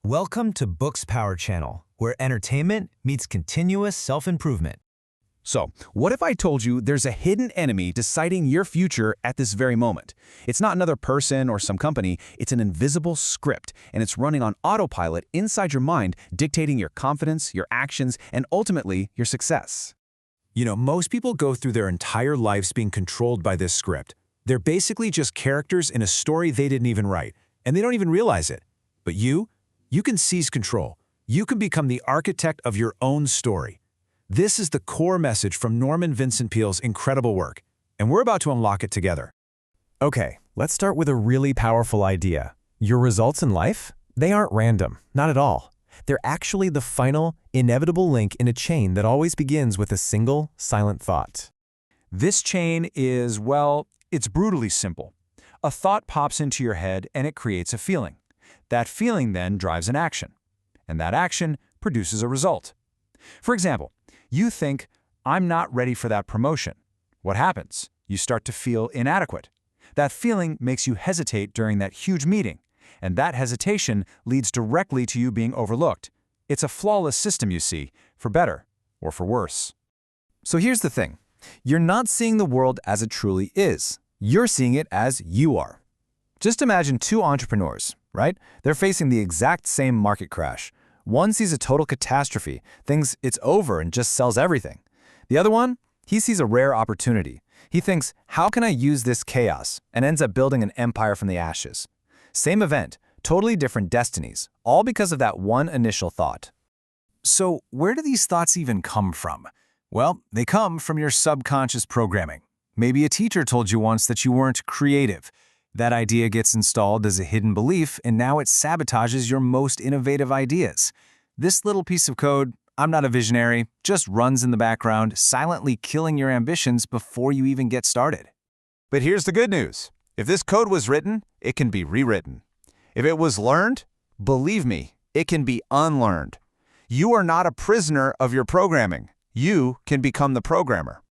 Welcome to Books Power Channel, where entertainment meets continuous self-improvement. So, what if I told you there's a hidden enemy deciding your future at this very moment? It's not another person or some company, it's an invisible script, and it's running on autopilot inside your mind, dictating your confidence, your actions, and ultimately, your success. Most people go through their entire lives being controlled by this script. They're basically just characters in a story they didn't even write, and they don't even realize it. But you can seize control. You can become the architect of your own story. This is the core message from Norman Vincent Peale's incredible work, and we're about to unlock it together. Okay, let's start with a really powerful idea. Your results in life? They aren't random, not at all. They're actually the final, inevitable link in a chain that always begins with a single, silent thought. This chain is, well, it's brutally simple. A thought pops into your head and it creates a feeling. That feeling then drives an action, and that action produces a result. For example, you think, I'm not ready for that promotion. What happens? You start to feel inadequate. That feeling makes you hesitate during that huge meeting, and that hesitation leads directly to you being overlooked. It's a flawless system, you see, for better or for worse. So here's the thing. You're not seeing the world as it truly is. You're seeing it as you are. Just imagine two entrepreneurs, right? They're facing the exact same market crash. One sees a total catastrophe, thinks it's over and just sells everything. The other one, he sees a rare opportunity. He thinks, how can I use this chaos? And ends up building an empire from the ashes. Same event, totally different destinies, all because of that one initial thought. So where do these thoughts even come from? Well, they come from your subconscious programming. Maybe a teacher told you once that you weren't creative. That idea gets installed as a hidden belief, and now it sabotages your most innovative ideas. This little piece of code, I'm not a visionary, just runs in the background, silently killing your ambitions before you even get started. But here's the good news. If this code was written, it can be rewritten. If it was learned, believe me, it can be unlearned. You are not a prisoner of your programming. You can become the programmer.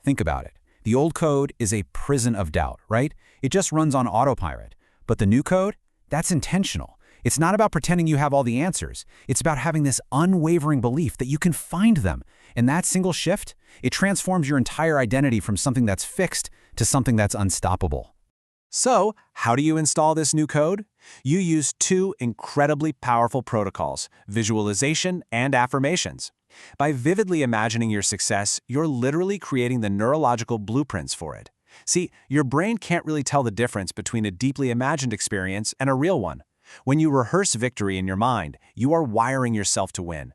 Think about it. The old code is a prison of doubt, right? It just runs on autopilot. But the new code? That's intentional. It's not about pretending you have all the answers. It's about having this unwavering belief that you can find them. And that single shift, it transforms your entire identity from something that's fixed to something that's unstoppable. So, how do you install this new code? You use two incredibly powerful protocols, visualization and affirmations. By vividly imagining your success, you're literally creating the neurological blueprints for it. See, your brain can't really tell the difference between a deeply imagined experience and a real one. When you rehearse victory in your mind, you are wiring yourself to win.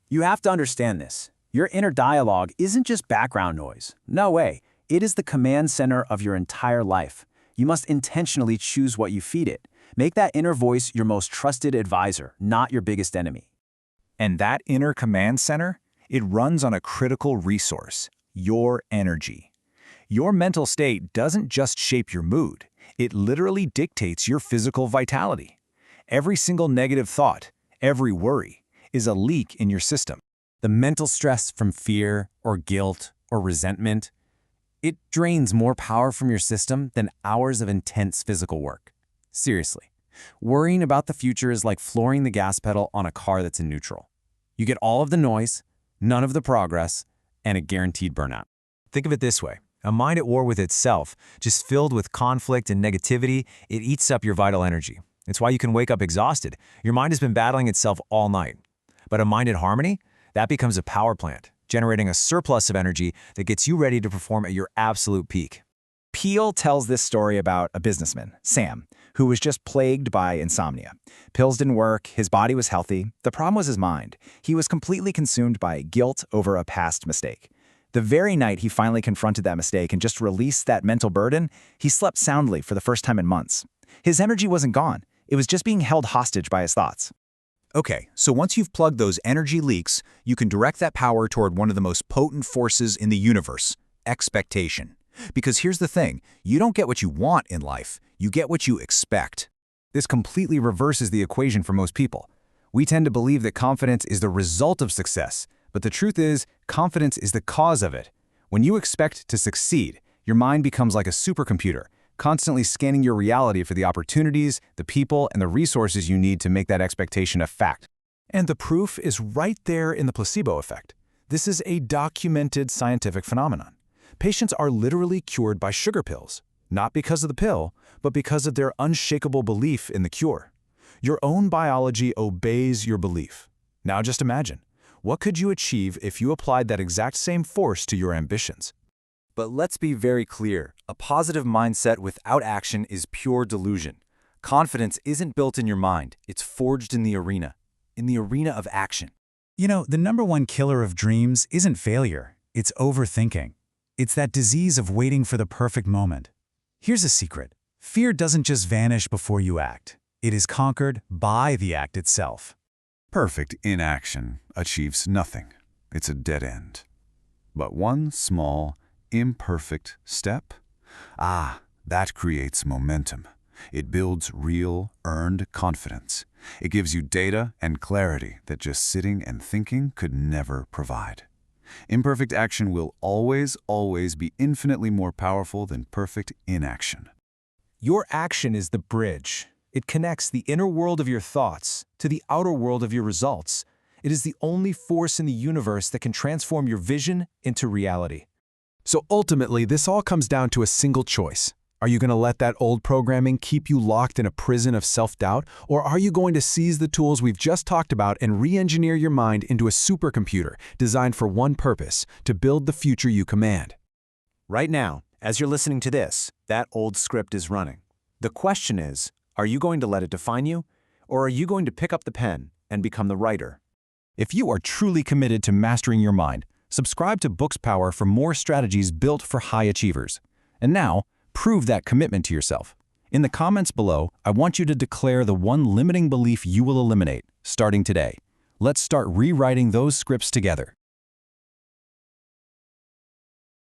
You have to understand this. Your inner dialogue isn't just background noise. No way. It is the command center of your entire life. You must intentionally choose what you feed it. Make that inner voice your most trusted advisor, not your biggest enemy. And that inner command center, it runs on a critical resource, your energy. Your mental state doesn't just shape your mood, it literally dictates your physical vitality. Every single negative thought, every worry, is a leak in your system. The mental stress from fear or guilt or resentment, it drains more power from your system than hours of intense physical work. Seriously. Worrying about the future is like flooring the gas pedal on a car that's in neutral. You get all of the noise, none of the progress, and a guaranteed burnout. Think of it this way. A mind at war with itself, just filled with conflict and negativity, it eats up your vital energy. It's why you can wake up exhausted. Your mind has been battling itself all night. But a mind in harmony, that becomes a power plant, generating a surplus of energy that gets you ready to perform at your absolute peak. Peale tells this story about a businessman, Sam, who was just plagued by insomnia. Pills didn't work, his body was healthy. The problem was his mind. He was completely consumed by guilt over a past mistake. The very night he finally confronted that mistake and just released that mental burden, he slept soundly for the first time in months. His energy wasn't gone. It was just being held hostage by his thoughts. Okay, so once you've plugged those energy leaks, you can direct that power toward one of the most potent forces in the universe, expectation. Because here's the thing, you don't get what you want in life, you get what you expect. This completely reverses the equation for most people. We tend to believe that confidence is the result of success, but the truth is, confidence is the cause of it. When you expect to succeed, your mind becomes like a supercomputer, constantly scanning your reality for the opportunities, the people, and the resources you need to make that expectation a fact. And the proof is right there in the placebo effect. This is a documented scientific phenomenon. Patients are literally cured by sugar pills, not because of the pill, but because of their unshakable belief in the cure. Your own biology obeys your belief. Now just imagine, what could you achieve if you applied that exact same force to your ambitions? But let's be very clear, a positive mindset without action is pure delusion. Confidence isn't built in your mind, it's forged in the arena of action. You know, the number one killer of dreams isn't failure, it's overthinking. It's that disease of waiting for the perfect moment. Here's a secret. Fear doesn't just vanish before you act. It is conquered by the act itself. Perfect inaction achieves nothing. It's a dead end. But one small, imperfect step? That creates momentum. It builds real, earned confidence. It gives you data and clarity that just sitting and thinking could never provide. Imperfect action will always be infinitely more powerful than perfect inaction. Your action is the bridge. It connects the inner world of your thoughts to the outer world of your results. It is the only force in the universe that can transform your vision into reality. So ultimately, this all comes down to a single choice. Are you going to let that old programming keep you locked in a prison of self-doubt, or are you going to seize the tools we've just talked about and re-engineer your mind into a supercomputer designed for one purpose, to build the future you command? Right now, as you're listening to this, that old script is running. The question is, are you going to let it define you, or are you going to pick up the pen and become the writer? If you are truly committed to mastering your mind, subscribe to Books Power for more strategies built for high achievers. And now, prove that commitment to yourself. In the comments below, I want you to declare the one limiting belief you will eliminate, starting today. Let's start rewriting those scripts together.